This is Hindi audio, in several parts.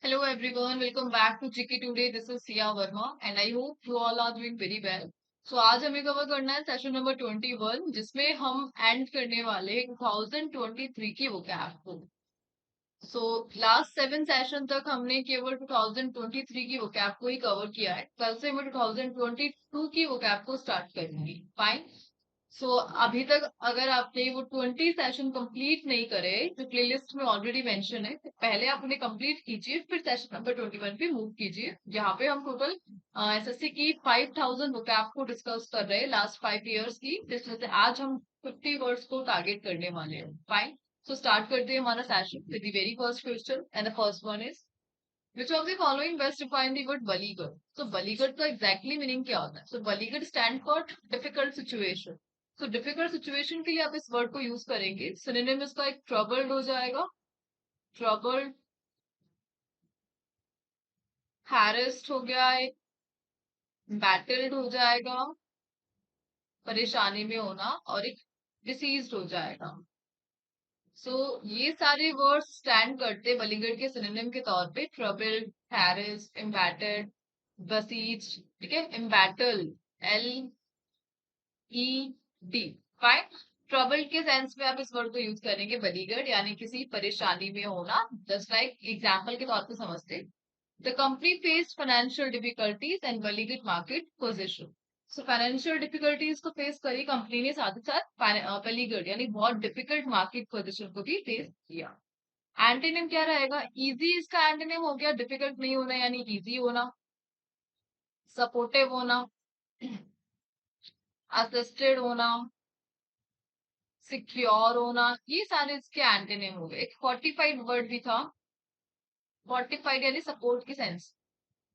Hello everyone, welcome back to Chicky Today. This is Sia Verma and I hope you all are doing very well. So आज हमें कवर करना है सेशन नंबर 21 जिसमें हम एंड करने वाले 2023 की वोकैब को। सो लास्ट 7 सेशन तक हमने केवल 2023 की वोकैब को ही कवर किया है। कल से मैं 2022 की वोकैब को स्टार्ट करूंगी। फाइन। सो अभी तक अगर आपने वो 20 सेशन कंप्लीट नहीं करे जो प्लेलिस्ट में ऑलरेडी मेंशन है, तो पहले आप उन्हें कंप्लीट कीजिए, फिर सेशन नंबर 21 पे मूव कीजिए, जहाँ पे हम टोटल एसएससी की 5000 वोकैब को डिस्कस कर रहे हैं लास्ट 5 इयर्स की, जिसमें से आज हम 50 वर्ड्स को टारगेट करने वाले हैं। फाइन। सो स्टार्ट करते हैं हमारा session with the very first question and the first one is which of the following best define the word beleaguered. so beleaguered का एग्जैक्टली मीनिंग क्या होता है? so beleaguered stand for difficult situation. so difficult situation के लिए आप इस वर्ड को यूज करेंगे। सिनोनिम इसका एक ट्रबल्ड हो जाएगा, ट्रबल्ड, हैरेस्ड हो गया, एक बैटल्ड हो जाएगा, परेशानी में होना, और एक डिसीज्ड हो जाएगा। ये सारे वर्ड्स स्टैंड करते बलीगढ़ के सिनोनिम के तौर पे, ट्रबल्ड, हैरेस्ड, एम्बैटर्ड, बसीज। ठीक है, embattle, L E D. Fine. Trouble के सेंस में आप इस वर्ड को यूज करेंगे बलीगढ़, यानी किसी परेशानी में होना। जस्ट लाइक एग्जाम्पल के तौर पे समझते, the company faced financial difficulties and beleaguered market position. So financial difficulties को फेस करी कंपनी ने, साथ ही साथ बलीगढ़ यानी बहुत डिफिकल्ट मार्केट पोजीशन को भी फेस किया। एंटीनिम क्या रहेगा? इजी इसका एंटीनिम हो गया डिफिकल्ट नहीं होना यानी इजी होना, सपोर्टिव होना, असिस्टेड होना, सिक्योर होना, ये सारे इसके एंटोनिम हो गए। एक फोर्टिफाइड वर्ड भी था, फोर्टिफाइड यानी सपोर्ट की सेंस।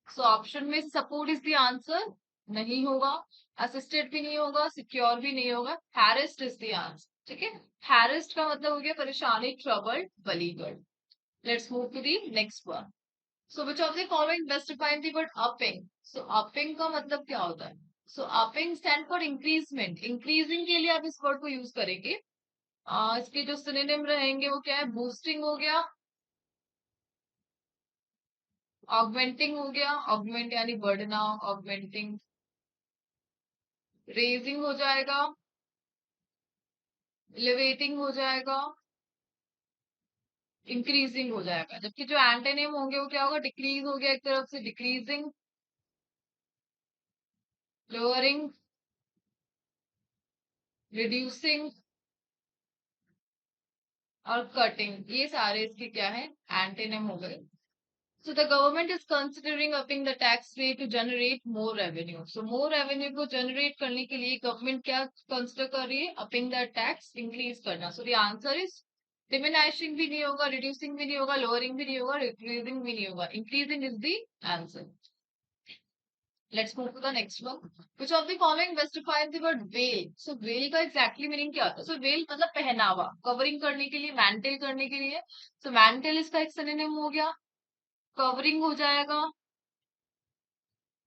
ऑप्शन में सपोर्ट इज द आंसर नहीं होगा, असिस्टेड भी नहीं होगा, सिक्योर भी नहीं होगा, हैरेस्ड इज द आंसर। ठीक है, हैरेस्ड का मतलब हो गया परेशानी, trouble, beleaguered. Let's move to the next one. Which of the following best define the word upping. Upping का मतलब क्या होता है? Upping stand for increment. Increasing के लिए आप इस वर्ड को यूज करेंगे। इसके जो सिनोनिम रहेंगे वो क्या है? बूस्टिंग हो गया, ऑगमेंटिंग हो गया, ऑगमेंट यानी बढ़ना, ऑगमेंटिंग, रेजिंग हो जाएगा, एलिवेटिंग हो जाएगा, इंक्रीजिंग हो जाएगा। जबकि जो एंटोनिम होंगे वो क्या होगा? डिक्रीज हो गया एक तरफ से, डिक्रीजिंग, लोअरिंग, रिड्यूसिंग और कटिंग। ये सारे इसके क्या है? एंटोनिम हो गए। So the government is considering upping the tax rate to generate more revenue. So more revenue को generate करने के लिए government क्या consider कर रही है? Upping the tax, increase करना. So the answer is diminishing भी नहीं होगा, reducing भी नहीं होगा, lowering भी नहीं होगा, increasing भी नहीं होगा. Increasing is the answer. Let's move to the next one. Which of the following best defines the word veil? So veil का exactly meaning क्या होता है? So veil मतलब पहनावा, covering करने के लिए, mantle करने के लिए. So mantle इसका एक synonym हो गया, कवरिंग हो जाएगा,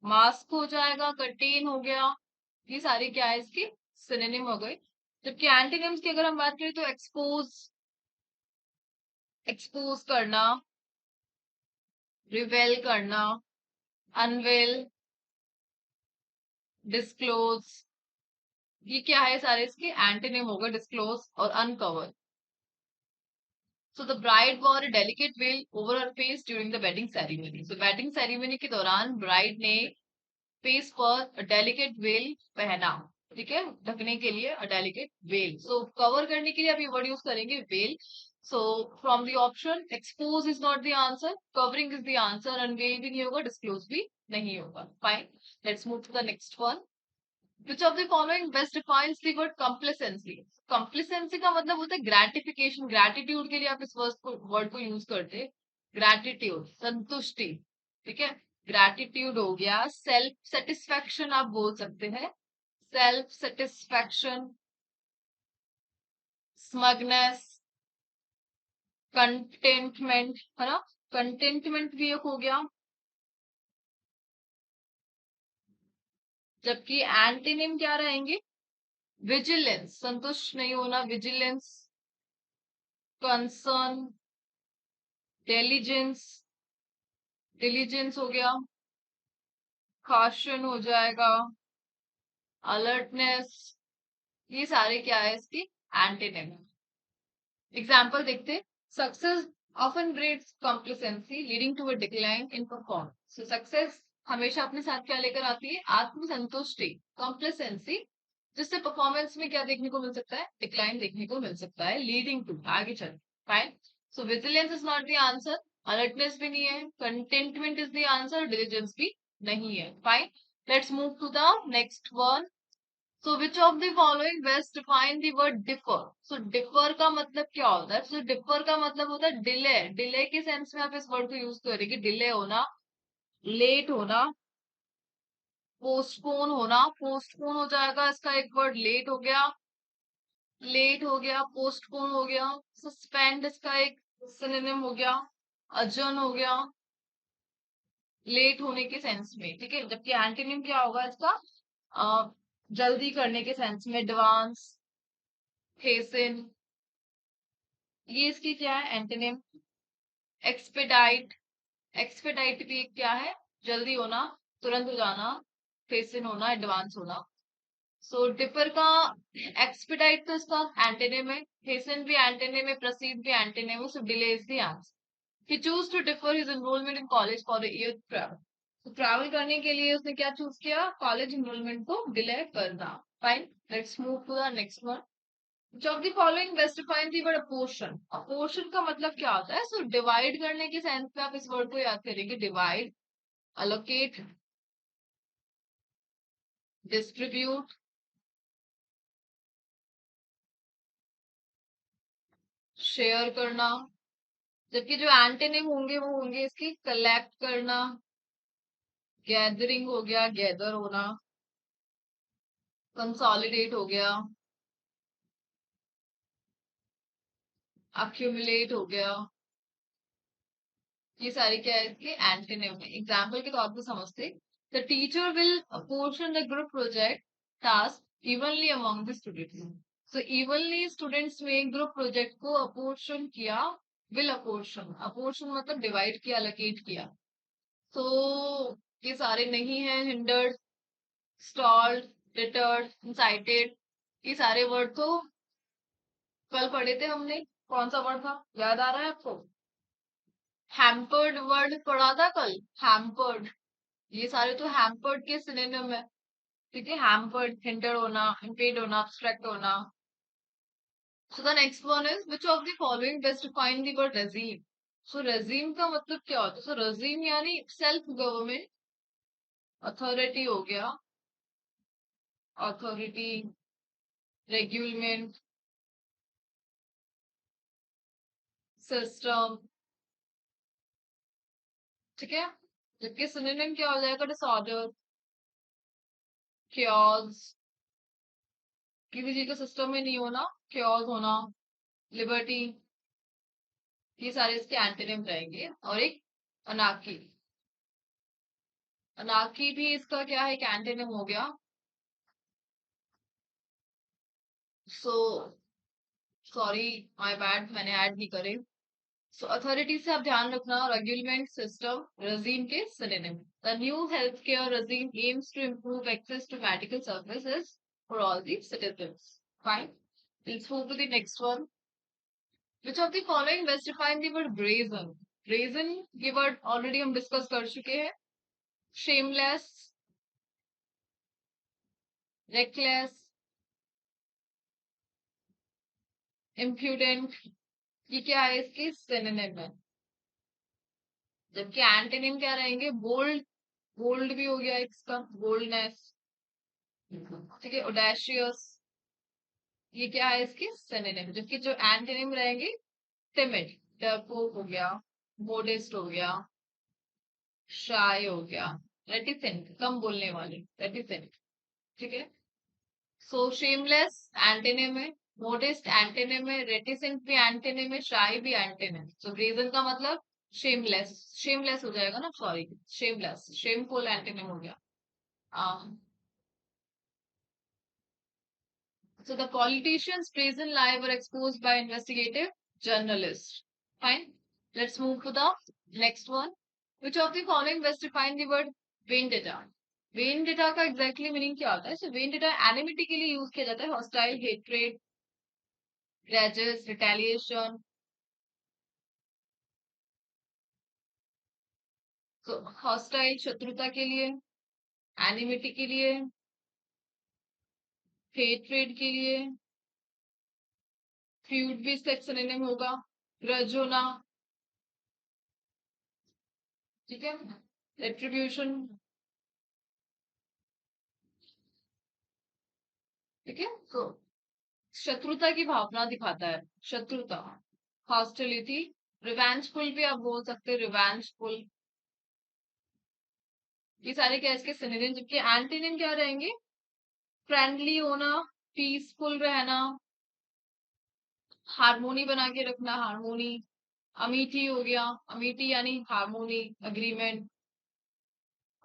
मास्क हो जाएगा, कंटेन हो गया। ये सारे क्या है? इसके सिनोनिम हो गए। जबकि एंटीनिम्स की अगर हम बात करें तो एक्सपोज, एक्सपोज करना, रिवेल करना, अनवेल, डिस्क्लोज, ये क्या है? सारे इसके एंटीनिम हो गए, डिस्क्लोज और uncover. The bride war a delicate well over her face during the wedding ceremony. Wedding ceremony के दौरान ब्राइड ने फेस पर डेलिकेट वेल पहना। ठीक है, ढकने के लिए डेलिकेट वेल। कवर करने के लिए आप ये वर्ड यूज करेंगे well. From the option expose is not the answer, covering is the answer, unveil भी नहीं होगा, डिस्क्लोज भी नहीं होगा। Fine. Let's move to the next one. Which of the following best defines the word complacency. Complacency का मतलब होता है ग्रेटिफिकेशन, ग्रेटिट्यूड के लिए आप इस वर्ड को यूज करते हैं। ग्रेटिट्यूड, संतुष्टि। ठीक है, ग्रेटिट्यूड हो गया। सेल्फ सेटिस्फैक्शन आप बोल सकते हैं, सेल्फ सेटिस्फैक्शन, स्मगनेस, कंटेंटमेंट, है ना, कंटेंटमेंट भी एक हो गया। जबकि एंटीनिम क्या रहेंगे? विजिलेंस, संतुष्ट नहीं होना, विजिलेंस, कंसर्न, डिलिजेंस, डिलीजेंस हो गया, कॉशन हो जाएगा, अलर्टनेस, ये सारे क्या है इसकी एंटीनिम। एग्जाम्पल देखते, success often breeds complacency leading to a decline in performance. So success हमेशा अपने साथ क्या लेकर आती है, आत्मसंतुष्टि, कॉम्प्लिसेंसी, जिससे परफॉर्मेंस में क्या देखने को मिल सकता है, डिक्लाइन देखने को मिल सकता है, लीडिंग टू, आगे चल। Fine. So vigilance is not the answer, alertness भी नहीं है, contentment is the answer, diligence भी नहीं है। Fine, let's move to the next one. So which of the following best define the word differ? So differ का मतलब क्या होता है? So differ का मतलब होता है डिले। डिले के सेंस में आप इस वर्ड को यूज करेंगे, डिले होना, लेट होना, पोस्टपोन होना। पोस्टपोन हो जाएगा इसका एक वर्ड, लेट हो गया, लेट हो गया, पोस्टपोन हो गया। सस्पेंड इसका एक सिनोनिम हो गया, अजर्न हो गया, लेट होने के सेंस में, ठीक है। जबकि एंटोनिम क्या होगा इसका, जल्दी करने के सेंस में, एडवांस, हेसन, ये इसकी क्या है एंटोनिम। एक्सपेडाइट, एक्सपेडाइट भी क्या है, जल्दी होना, तुरंत हो जाना, फेसन होना, एडवांस होना। सो डिफर का एक्सपेडाइट तो इसका एंटोनिम है, हेसन भी एंटोनिम है, प्रोसीड भी एंटोनिम है। So delay is the answer. He chose to defer his enrollment in college for a year to travel. तो ट्रैवल करने के लिए उसने क्या चूज किया, कॉलेज एनरोलमेंट को डिले करना। Fine, let's move to the next one. Which of the following best define the word apportion? Apportion का मतलब क्या होता है? So डिवाइड करने के सेंस में आप इस वर्ड को याद करेंगे, डिवाइड, allocate, distribute, शेयर करना। जबकि जो एंटेनिम होंगे वो होंगे इसकी कलेक्ट करना, गैदरिंग हो गया, गैदर होना, कंसोलिडेट हो गया, अक्यूमुलेट हो गया। ये सारे क्या है इसके एंटोनिम है। एग्जाम्पल के तौर पर समझते, the teacher will apportion the group project task evenly among the students. So evenly students में ग्रुप प्रोजेक्ट को अपोर्शन किया, विल अपोर्शन, अपोर्शन मतलब डिवाइड किया, अलोकेट किया। तो ये सारे नहीं है, हिंडर्ड, स्टॉल्ड, डिटर्ड, इंसाइटेड, ये सारे वर्ड तो कल पढ़े थे हमने। कौन सा वर्ड था, याद आ रहा है आपको? हैम्पर्ड वर्ड पढ़ा था कल, हैम्पर्ड। ये सारे तो हैम्पर्ड के सिनोनिम है, ठीक है। हैम्पर्ड, हिंडर होना, इम्पेड होना, अब्स्ट्रैक्ट होना। So the next one is which of the following best define the word regime. So regime का मतलब क्या होता है? सो रेजीम यानी सेल्फ गवर्नमेंट अथॉरिटी हो गया, अथॉरिटी, रेगुलमेंट, सिस्टम, ठीक है। जबकि सिनोनिम क्या हो जाएगा, डिसऑर्डर, क्योज, किसी चीज का सिस्टम में नहीं होना, क्योज होना, लिबर्टी, ये सारे इसके एंटोनिम रहेंगे। और एक अनार्की, अनार्की भी इसका क्या है, एक एंटोनिम हो गया। सो सॉरी, माय बैड, मैंने ऐड नहीं करे। सो अथॉरिटी से आप ध्यान रखना, रेगुलमेंट, सिस्टम, regime के synonym. The new health care regime aims to improve access to medical services for all the citizens. Fine. Let's move to the next one. Which of the following best define the word brazen? Brazen ये word already हम discuss कर चुके हैं। Shameless, reckless, impudent, ये क्या है इसकी सिनोनिम है। जबकि एंटोनिम क्या रहेंगे, बोल्ड, बोल्ड भी हो गया इसका, बोल्डनेस, ठीक है, ऑडेशियस, ये क्या है इसके सिनोनिम। जबकि जो एंटोनिम रहेंगे, टिमिड, डरपोक हो गया, मोडेस्ट हो गया, शाय हो गया, रेटिसेंट, कम बोलने वाले, रेटिसेंट, ठीक है। सो शेमलेस एंटोनिम है, मोडेस्ट एंटोनिम है, रेटिसेंट भी एंटोनिम है, शाय भी एंटोनिम। सो रीजन का मतलब शेमलेस, शेमलेस हो जाएगा ना, सॉरी, शेमलेस, शेमफुल एंटोनिम हो गया। So the politicians' brazen lie were exposed by investigative journalists. Fine. Let's move to the next one. Which of the following best define the word vendetta? Vendetta का एग्जैक्टली मीनिंग क्या होता है? सो वेंडेटा एनिमिटी के लिए यूज किया जाता है, हॉस्टाइल, हेट्रेड, ग्रजेस, रिटेलिएशन। सो हॉस्टाइल शत्रुता के लिए, एनिमिटी के लिए, हेट्रेड के लिए, फ्यूड भी इसका एक सिनोनिम होगा, ग्रज होना, ठीक है, रेट्रीब्यूशन, ठीक है। तो शत्रुता की भावना दिखाता है, शत्रुता, हॉस्टिलिटी। रिवेंजफुल भी आप बोल सकते हैं, रिवेंजफुल। ये सारे क्या इसके सिनोनिम, जबकि एंटीनिम क्या रहेंगे? फ्रेंडली होना, पीसफुल रहना, हारमोनी बना के रखना, हारमोनी। अमीठी हो गया, अमीठी यानी हारमोनी, अग्रीमेंट,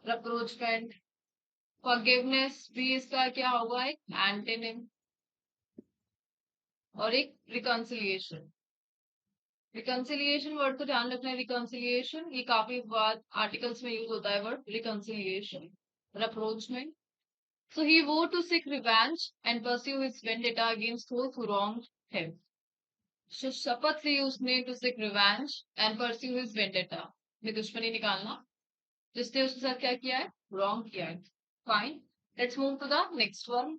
अप्रोचमेंट। फॉरगिवनेस भी इसका क्या होगा? एक एंटीनिम। और एक रिकॉन्सिलिएशन। रिकॉन्सिलिएशन वर्ड को ध्यान रखना है, रिकॉन्सिलिएशन ये काफी बार आर्टिकल्स में यूज होता है वर्ड रिकॉन्सिलिएशन और अप्रोचमेंट। So he vowed to seek revenge and pursue his vendetta against those who wronged him. So शपथ ली उसने to seek revenge and pursue his vendetta, में दुश्मनी निकालना जिसने उसके साथ क्या किया है? Wrong किया है। Fine. Let's move to the next one.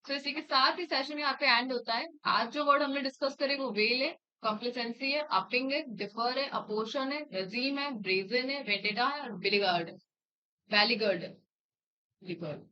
तो इसी के साथ ही सेशन यहाँ पे एंड होता है। आज जो वर्ड हमने डिस्कस करे वो वेल है, कॉम्प्लिसेंसी है, अपिंग है, डिफर है, अपोर्शन है, रजीम है, ब्रेजन है, वेंडेटा है और बिलीगार्ड है, वैलीगर्ड है, बिलीगार्ड।